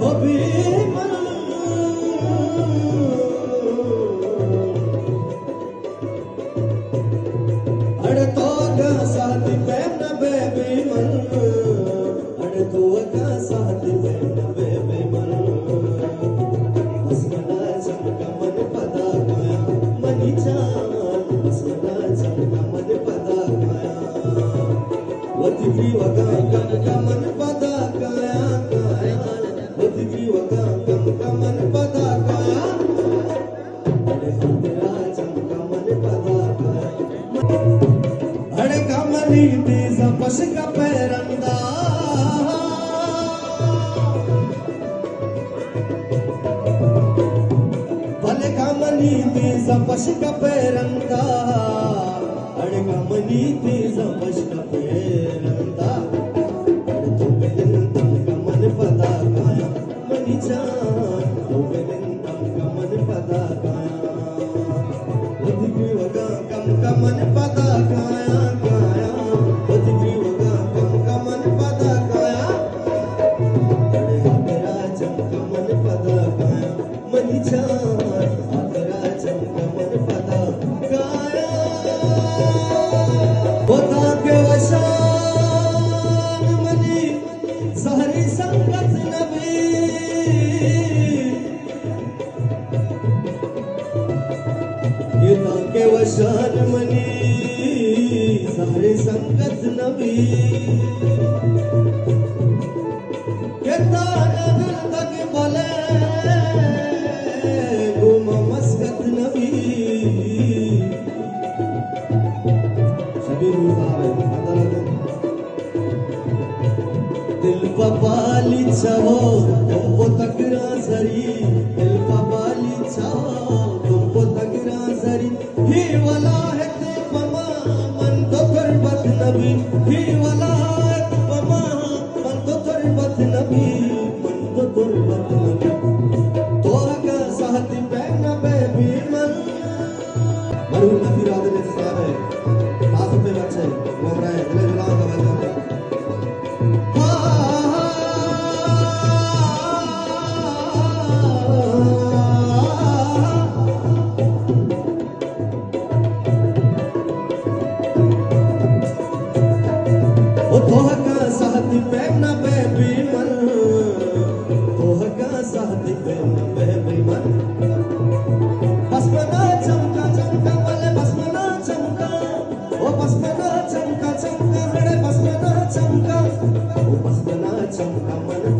हो भीमन अड़ तो का साथ पहन बेबी मन अड़ तो का साथ पहन बेबी मन हसना चमका मन पदा गया मनी जान हसना चमका मन पदा गया वतिवी वगा का मन पदा गया वतिवी वगा का मन पदा गया अरे हसना चमका मन पदा गया अड़ कमली तेज पश का पैरंदा भले कमली तेज पश का पैरंदा अड़ कमली तेज पश का पैरंदा अड़ तो बेलन तम का मन पता गाया मनी जान तो बेलन तम का मन पता गाया वधिवी वगा कम का मन पता गाया सहरी संगत नबी के वशान मनी सहरी संगत नबी के तक बोले गुम मस्कत नबी शबीर दिल पपाली चाहो तुमको तकरा जरी दिल पपाली चाहो तुमको तकरा जरी ही वाला है ते पमा मन तो गुरबत नबी ही वाला है ते पमा मन तो गुरबत नबी मन तो गुरबत नबी तो का साथ पहना बेबी मन मरू नबी रात ने साहब है साथ पे बच्चे बोल रहे हैं दिल जला का बजा तोहका साथ पहना बेबी मन तोहका साथ पहना बेबी मन बसमना चमका चमका वाले बसमना चमका ओ बसमना चमका चमका मेरे बसमना चमका ओ बसमना चमका मन